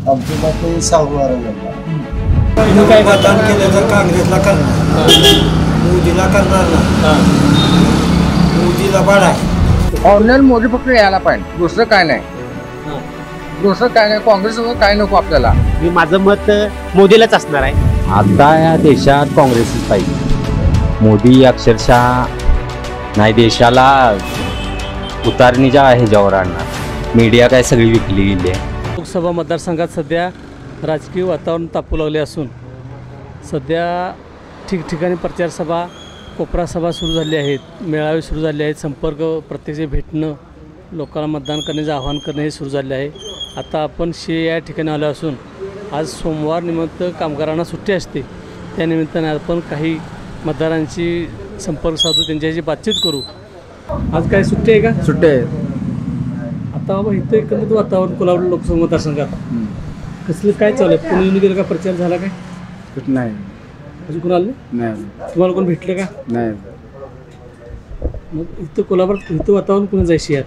आमचं मत आहे शाहू महाराजांना. काय मतदान केलं तर काँग्रेसला करणार, मोदीला करणार ना. मोदीला बाळा ऑनलाईन मोदी फक्त यायला पाहिजे, दुसरं काय नाही. दुसरं काय नाही, काँग्रेसवर काय नको आपल्याला. मी माझं मत मोदीलाच असणार आहे. आता या देशात काँग्रेसच पाहिजे. मोदी अक्षरशः नाही देशाला उतारणीच्या ह्याच्यावर आणणार. मीडिया काय सगळी विकली गेली आहे. लोकसभा मतदारसंघात सध्या राजकीय वातावरण तापू लागले असून सध्या ठिकठिकाणी प्रचारसभा, कोपरा सभा सुरू झाली आहेत, मेळावे सुरू झाले आहेत, संपर्क प्रत्यक्ष भेटणं, लोकांना मतदान करण्याचे आवाहन करणे हे सुरू झाले आहे. आता आपण या ठिकाणी आलो असून आज सोमवार निमित्त कामगारांना सुट्टी असते, त्यानिमित्ताने आपण काही मतदारांची संपर्क साधू, त्यांच्याशी बातचीत करू. आज काय सुट्टी आहे का? सुट्टे आता बाबा इथं एकंदरीत वातावरण कोल्हापूर लोकसभा मतदारसंघात कसलं काय चालू आहे? कोणी येऊन गेलं का? प्रचार झाला काय? नाही, अजून कोण आलं नाही, तुम्हाला? कोण भेटलं का? नाही. मग इथं कोल्हापूरात इथं वातावरण कोणी जायची यात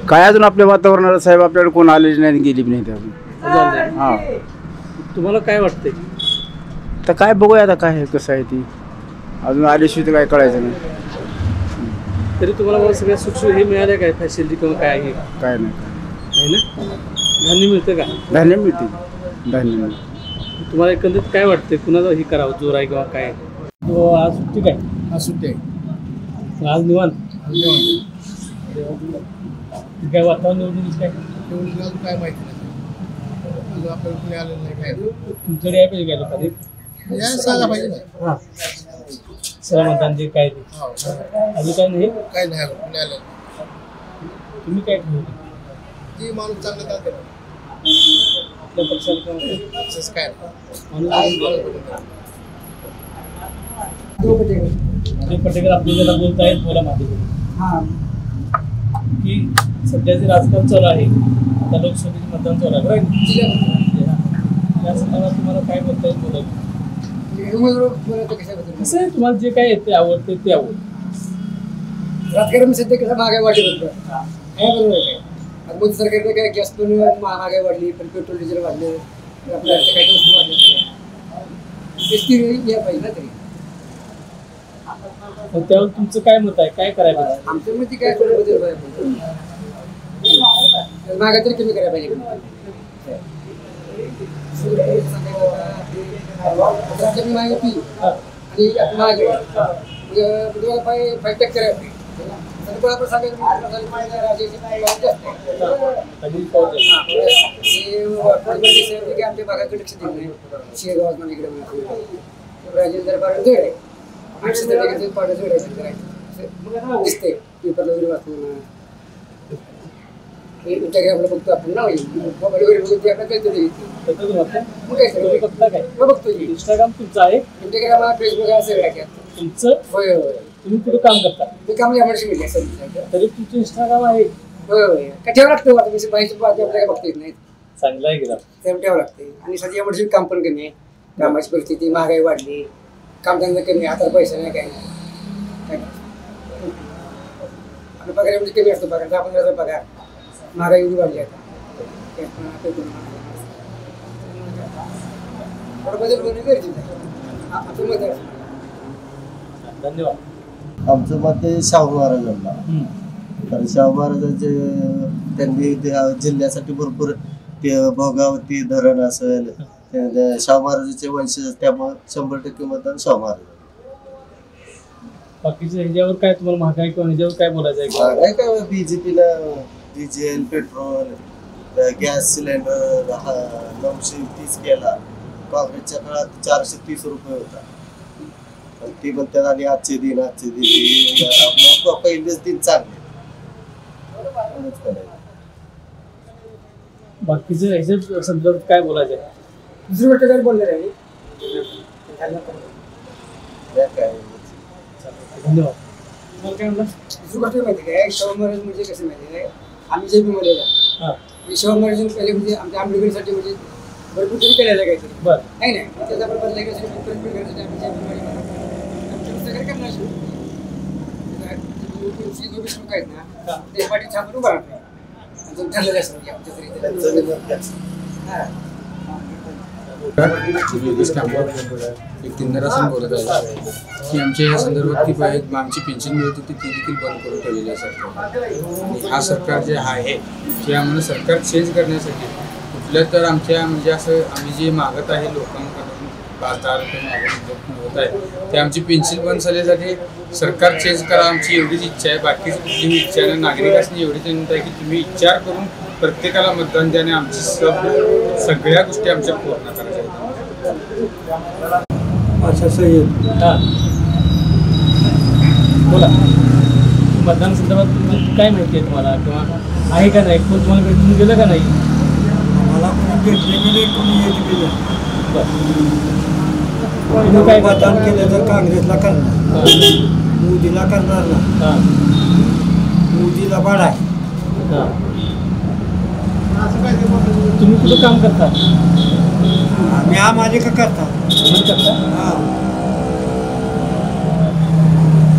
काय अजून आपल्या वातावरणाला साहेब आपल्याकडे कोण आलेच नाही, गेली नाही ते अजून. हां, तुम्हाला काय वाटतंय? तर काय बघूया आता काय कसं आहे ती. अजून आल्याशिवाय तर काय कळायचं नाही. तरी तुम्हाला मला सगळ्या सुखसुविधा हे मिळाल्या काय, फॅसिलिटी किंवा काय आहे? काय नाही, आहे ना? धान्य मिळतं का? धान्य मिळते, धान्य मिळते. तुम्हाला एकंदरीत काय वाटतंय, कुणाचं हे करावं, जोर आहे किंवा काय? आज सुट्टी काय? आज सुट्टी आहे. आज निवांत काय वातावरण निवडणुकीच काय? काय माहिती नाही आपल्याला कुणी आलेलं नाही. काय तुमच्याकडे याय पाहिजे काय लोकांनी? सांगा पाहिजे ना. हां, सगळं मतदान जे काय ते अजून काय नाही. काय नाही कुणी आलेलं तुम्ही काय ठेवलं ती माणूस चांगलं चालते आपल्या पक्षाला किंवा काय पटेकर आपले ज्याला बोलत आहेत बोला माध्यमातून की सध्या जे राजकारण चालू आहे, आता लोकसभेचे मतदान चालू आहे बरं, या संदर्भात तुम्हाला काय बोलता येईल? बोला. कसं आहे, तुम्हाला जे काय येते आवडते ते आवडते. राजकारण सध्या कसं महागाई वाढली होतं काय बरोबर आहे. काय मोदी सरकारने काय गॅस पण महागाई वाढली, पण पेट्रोल डिझेल वाढले, आपल्या काही वस्तू वाढल्या, तेच या पाहिजे ना. तरी त्यावर तुमचं काय मत आहे, काय करायला पाहिजे? आमच्या मध्ये काय थोडं बदल पाहिजे, महागाई तरी कमी करायला पाहिजे. कमी महागाई होती आणि महागाई फाईट करायला पाहिजे. आपण सांगायचं आमच्या भागाकडे लक्ष दिलं नाही. शेगावात मला इकडे राजेंद्र दरबार जड आहे, 800 पाडं जड आहे, दिसते पेपरला वगैरे वाचून इंस्टाग्रामला बघतो आपण ना, मोबाईल वगैरे बघतो आपल्या कळतं बघतो. इंस्टाग्राम तुमचं आहे? इंस्टाग्राम, फेसबुक सगळं आहे तुमचं? होय होय. तुम्ही कुठे काम करता? ते काम एमआरसी मिळते सर. तरी तुमचं इंस्टाग्राम आहे? होय होय. का ठेवावं लागतं आता, म्हणजे माहिती आपल्याला बघता येत नाही, चांगलं आहे गेला ठेवावं लागते. आणि सध्या एमआरसी काम पण कमी आहे, कामाची परिस्थिती, महागाई वाढली, कामधंदा कमी, हातात पैसा नाही, काय नाही. आपल्या पगारामध्ये कमी असतो, पगार 10-15,000 पगार, महागाई एवढी वाढली आता. थोडं बदल होणे गरजेचं आहे. आपलं मत आहे. धन्यवाद. आमचं मत आहे शाहू महाराजांना. कारण शाहू महाराजांचे त्यांनी जिल्ह्यासाठी भरपूर ते भोगावती धरण असेल, शाहू महाराजांचे वंशज, त्यामुळे 100% मतदान शाहू महाराज. बाकीचं ह्याच्यावर काय तुम्हाला महागाई किंवा ह्याच्यावर काय बोलायचं आहे? महागाई काय, बीजेपीला डिझेल, पेट्रोल, गॅस सिलेंडर 930 केला. काँग्रेसच्या काळात 430 रुपये होता. ती म्हणतात आणि आजचे दिन पहिलेच दिन चांगले. बाकीचं ह्याच्या संदर्भात काय बोलायचं आहे? दुसरी गोष्ट जर बोलले नाही काय. धन्यवाद. तुम्हाला काय म्हणलं? दुसरी गोष्ट माहिती काय, शाहू महाराज म्हणजे कसं माहिती आहे, आम्ही जे मध्ये शाहू महाराज पहिले म्हणजे आमच्या आंबेडकरीसाठी म्हणजे भरपूर तरी केलेलं काहीतरी बरं नाही नाही. त्याचा आपण बदलायसाठी लोक आहेत ना, ते पाठी छापून उभा राहतात ठरलेलं असतं. एक किन्नरासून बोलत आहे की आमच्या या संदर्भात ती आमची पेन्शन मिळत होती ती देखील बंद करून ठेवलेली आहे सरकार. आणि हा सरकार जे आहे ते आम्हाला सरकार चेंज करण्यासाठी कुठल्या तर आमच्या म्हणजे असं आम्ही जे मागत आहे लोकांकडून 5-10 रुपये मागून होत आहे ते आमची पेन्शन बंद झाल्यासाठी सरकार चेंज करा आमची एवढीच इच्छा आहे. बाकीची कुठलीही इच्छा नाही. नागरिकांनी एवढीच विनंती आहे की तुम्ही विचार करून प्रत्येकाला मतदान द्या आणि आमची सगळ्या गोष्टी आमच्या पूर्ण करायच्या आहेत. अच्छा सय्यद बोला, मतदान संदर्भात काय माहिती आहे तुम्हाला किंवा आहे का नाही, कोण तुम्हाला भेटून गेलं का नाही? मला कोणी भेटले गेले कोणी येत गेलं. तुम्ही काय मतदान केलं तर काँग्रेसला करणार, मोदीला करणार ना. मोदीला बाड आहे. तुम्ही कुठं काम करता? आम्ही हा मालिका करता. हां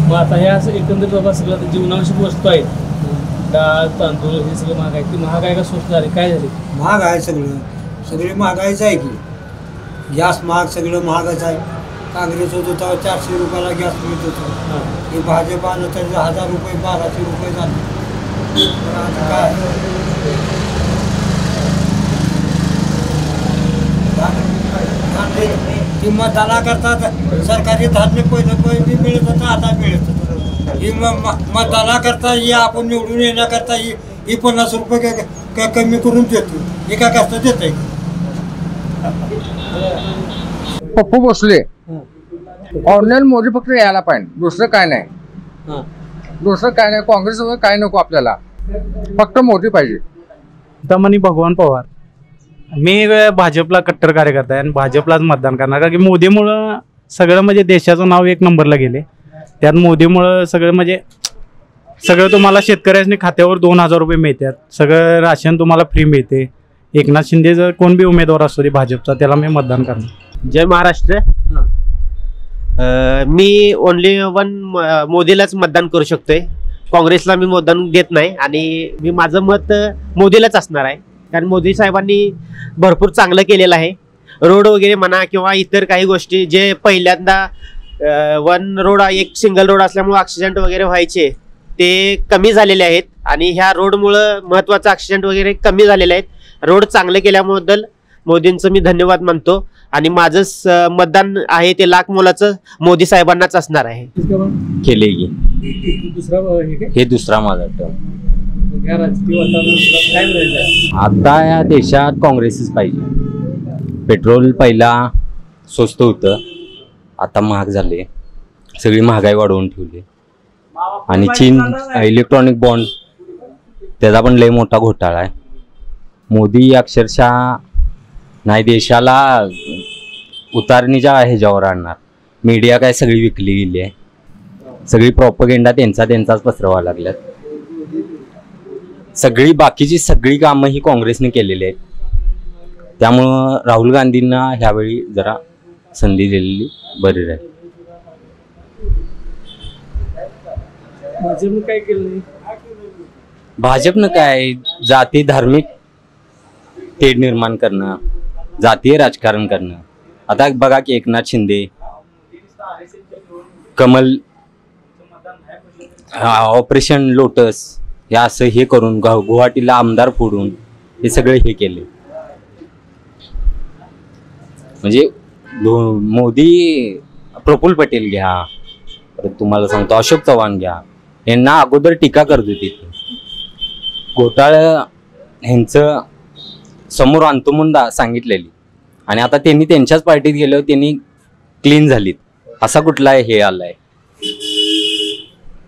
मग आता हे असं एकंदरीत बाबा सगळं आता जीवनावश्यक वस्तू आहेत, डाळ तांदूळ हे सगळं महाग आहे. ती महाग आहे का स्वस्त झाली, काय झाली? महाग आहे सगळं. सगळे महागाईच आहे की. गॅस महाग, सगळं महागच आहे. काँग्रेस होत होता 400 रुपयाला गॅस मिळत होतं. हे भाजप आलं तर 1000 रुपये 1200 रुपये झाले. आता काय ती मतदाना करतात सरकारी धान्य पहिलं मिळत होतं, आता मिळत होतं. ही मतदाना करता ही आपण निवडून येण्याकरता ही 50 रुपये कमी करून देतो. हे काय कसं देत आहे? पप्पू भोसले ऑर्डिनल मोदी फक्त यायला पाहिजे, दुसरं काय नाही. दुसरं काय नाही, काँग्रेस वगैरे काय नको आपल्याला, फक्त मोदी पाहिजे. दमनी भगवान पवार. मी भाजपला कट्टर कार्यकर्ता आहे आणि भाजपलाच मतदान करणार, कारण की मोदीमुळं सगळं म्हणजे देशाचं नाव 1 नंबरला गेले. त्यात मोदीमुळं सगळं म्हणजे सगळं तुम्हाला शेतकऱ्यांनी खात्यावर 2000 रुपये मिळतात, सगळं राशन तुम्हाला फ्री मिळते. एकनाथ शिंदे जर कोण बी उमेदवार असतो भाजपचा त्याला मी मतदान करणार. जय महाराष्ट्र. मी ओनली वन मोदीलाच मतदान करू शकतोय, काँग्रेसला मी मतदान देत नाही. आणि मी माझं मत मोदीलाच असणार आहे, कारण मोदी साहेबांनी भरपूर चांगलं केलेलं आहे. रोड वगैरे म्हणा किंवा इतर काही गोष्टी जे पहिल्यांदा वन रोड एक सिंगल रोड असल्यामुळे ॲक्सिडेंट वगैरे व्हायचे ते कमी झालेले आहेत. आणि ह्या रोडमुळं महत्त्वाचं ॲक्सिडेंट वगैरे कमी झालेले आहेत. रोड चांगले केल्याबद्दल मोदींचं मी धन्यवाद मानतो. आणि माझं मतदान आहे ते लाख मोलाचं मोदी साहेबांनाच असणार आहे. केले की दुसरा हे दुसरा माझा टर्म. राजकीय वातावरण काय म्हणायचं? आता या देशात काँग्रेसच पाहिजे. पेट्रोल पहिला स्वस्त होतं, आता महाग झाले. सगळी महागाई वाढवून ठेवली. आणि चीन इलेक्ट्रॉनिक बॉन्ड त्याचा पण लय मोठा घोटाळा आहे. मोदी अक्षरशः नाही देशाला उतारणीच्या ह्याच्यावर आणणार. मीडिया काय सगळी विकली गेली आहे, सगळी प्रॉपगेंडा त्यांचाच पसरवा लागल्यात. सगळी बाकीची सगळी कामं ही काँग्रेसने केलेली आहेत. त्यामुळं राहुल गांधींना ह्यावेळी जरा संधी दिलेली बरी राहील. भाजपनं काय केलं नाही? भाजपनं काय जाती धार्मिक तेढ निर्माण करणं, जातीय राजकारण करणं. आता बघा की एकनाथ शिंदे कमल ऑपरेशन लोटस हे असं हे करून गुवाहाटीला आमदार फोडून हे सगळे हे केले. म्हणजे मोदी प्रफुल्ल पटेल घ्या, परत तुम्हाला सांगतो अशोक चव्हाण घ्या, यांना अगोदर टीका करत होती. घोटाळा ह्यांचं समोर आणतो म्हणून सांगितलेली आणि आता त्यांनी त्यांच्याच पार्टीत गेल्यावर त्यांनी क्लीन झालीत. असा कुठला हे आलाय.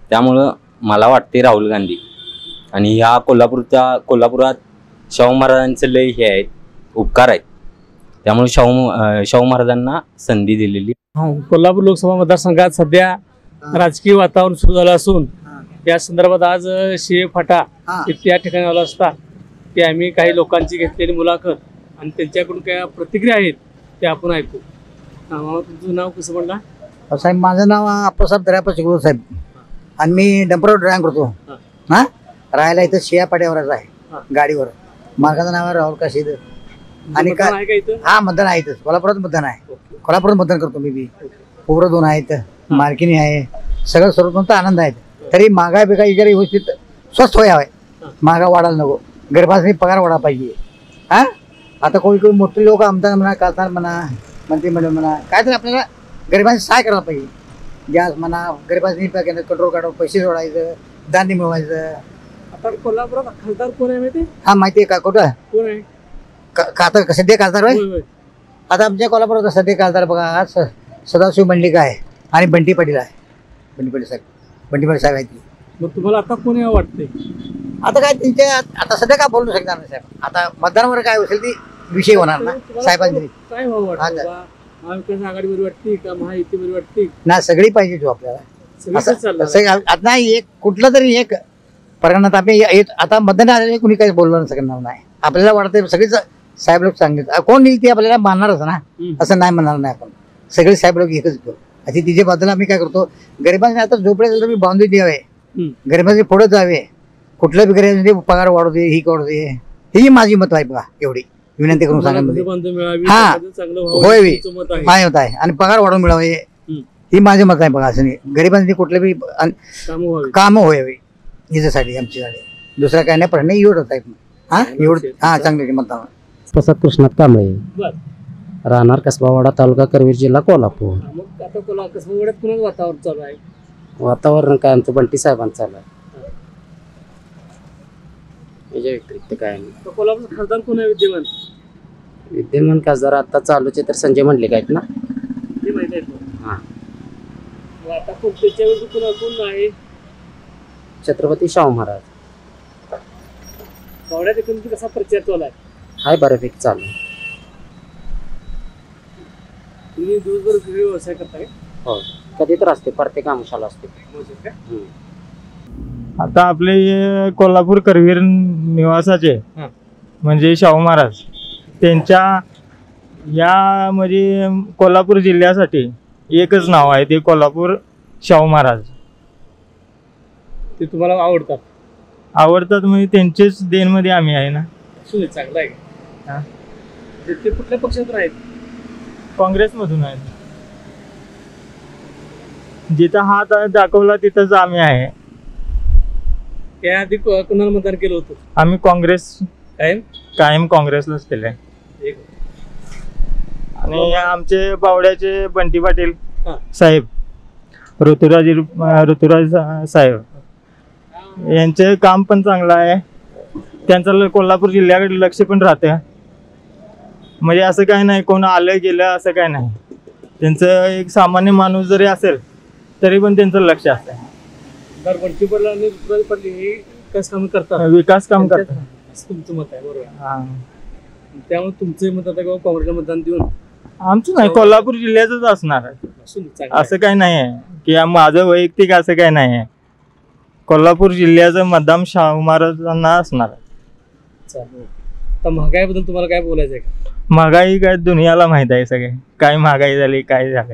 त्यामुळं मला वाटते राहुल गांधी आणि ह्या कोल्हापुरात शाहू महाराजांचं लय हे आहेत, उपकार आहेत. त्यामुळे शाहू महाराजांना संधी दिलेली. कोल्हापूर लोकसभा मतदारसंघात सध्या राजकीय वातावरण सुरू झालं असून या संदर्भात आज शिवे फाटा त्या ठिकाणी आला असता की आम्ही काही लोकांची घेतलेली मुलाखत आणि त्यांच्याकडून काय प्रतिक्रिया आहेत ते आपण ऐकू. तुमचं नाव कसं म्हणला? साहेब माझं नाव आप्पासाहेब दर्यापा चिकलूर साहेब आणि मी डंपरवर ड्रायव्हिंग करतो. हां राहायला इथं शिया पाट्यावरच आहे गाडीवर. मालकाचं नाव आहे राहुल काशीद. आणि मतदान आहे का इथं? हा मतदान आहे इथंच. कोल्हापुरात मतदान आहे. कोल्हापुरात मतदान करतो मी बी. पोरं 2 आहेत, मार्किनी आहे, सगळं सर्वतंत्र आनंद आहे. तरी महागाई बिगाई जरा व्यवस्थित स्वस्त व्हावे, महागा वाढायला नको. गरिबांनी पगार वाढा पाहिजे. हा आता कोणी मोठे लोक आमदार म्हणा, खासदार म्हणा, मंत्रिमंडळ म्हणा, काय तर आपल्याला गरिबांची सहाय करायला पाहिजे. गॅस म्हणा, गरिबांनी कंट्रोल काढावं, पैसे जोडायचं, धान्य मिळवायचं. आता कोल्हापुरात खासदार कोण आहे माहिती? हा माहिती आहे का? कुठं कोण आहे? आता सध्या खासदार होय, होय. होय. आता आमच्या कोल्हापुरात सध्या खासदार बघा, आज सदाशिव मंडलिक आहे आणि बंटी पाटील आहे. बंटी पाटील साहेब आहेत. मग तुम्हाला आता कोण यावं वाटतंय? आता काय त्यांच्या आता सध्या काय बोलू शकणार नाही साहेब. आता मतदानावर काय असेल ती विषय होणार ना साहेबांनी. काय व्हावं वाटतं बा? महाविकास आघाडी बरी वाटते का महायुती बरी वाटते? ना सगळी पाहिजे जो आपल्याला. सगळीकडे चालणार. आता नाही एक कुठलं तरी एक परिणामात आपण आता मतदान आलेले कुणी काही बोलणार शकणार नाही. आपल्याला वाटतं सगळीच साहेब लोक सांगितलं कोण येईल ते आपल्याला मानणारच ना. असं नाही म्हणणार नाही आपण. सगळे साहेब लोक एकच घेऊ. अशी तिच्या बद्दल आम्ही काय करतो, गरिबांनी आता झोपडे तुम्ही बांधून द्यावे, गरिबांचे पुढे जावे, कुठल्या बी गरिबांचे पगार वाढू दे, ही करू दे. ही माझी मत आहे बघा. एवढी विनंती करून सांगा. हा होय होत आहे आणि पगार वाढवून मिळावे ही माझे मत आहे बघा. असं नाही गरिबांनी कुठले बी काम व्हावे याच्यासाठी आमच्यासाठी. दुसरा काय नाही प्रश्न एवढंच आहे. हा एवढं हा चांगले मतदान. प्रसाद कृष्णात कांबळे, राहणार कसबावाडा, तालुका करवीर, जिल्हा कोल्हापूर. मग आता कसबावाड्यात कुणाचं वातावरण चालू आहे? वातावरण काय आमचं बंटी साहेबांचं चालू आहे. याच्या व्यतिरिक्त काय नाही. कोल्हापूर खासदार कोण आहे विद्यमान? विद्यमान खासदार आता चालूचे तर संजय मंडलिक आहेत ना. ते माहित आहे. हा आता त्याच्या वेळी कोण आहे? छत्रपती शाहू महाराज. बावड्यात एकूण कसा प्रचार चालू आहे? हाय बऱ्यापैकी चालू. तुम्ही दिवसभर व्यवसाय करताय? हो कधी तर असते, प्रत्येक अंशाला असते. आता आपले कोल्हापूर करवीर निवासाचे म्हणजे शाहू महाराज त्यांच्या या म्हणजे कोल्हापूर जिल्ह्यासाठी एकच नाव आहे, ते कोल्हापूर शाहू महाराज. ते तुम्हाला आवडतात? आवडतात म्हणजे त्यांचेच देणमध्ये आम्ही आहे ना. चांगलं आहे. ते कुठल्या पक्षातून आहेत? काँग्रेसमधून आहेत. जिथं हात दाखवला तिथंच आम्ही आहे. त्याआधी कुणाला मतदान केलं होतं? आम्ही काँग्रेस कायम काँग्रेसलाच केलंय. आणि आमचे बावड्याचे बंटी पाटील साहेब, ऋतुराज साहेब यांचे काम पण चांगलं आहे. त्यांचं कोल्हापूर जिल्ह्याकडे लक्ष पण राहतं. म्हणजे असं काय नाही कोण आलं गेलं असं काय नाही. त्यांचं एक सामान्य माणूस जरी असेल तरी पण त्यांचं लक्ष असतं. बंटी पाटील आणि ऋतुराज पाटील हे विकास काम करतात. विकास काम करतात असं तुमचं मत आहे? बरोबर. त्यामुळे तुमचं मत आता काँग्रेसला मतदान देऊन? आमचं नाही, कोल्हापूर जिल्ह्याचंच असणार आहे. असं काही नाही आहे की माझं वैयक्तिक असं काही नाही आहे. कोल्हापूर जिल्ह्याचं मतदान शाहू महाराजांना असणार आहे. तर महागाईबद्दल तुम्हाला काय बोलायचं आहे? महागाई काय दुनियाला माहित आहे सगळे, काय महागाई झाली काय झालं.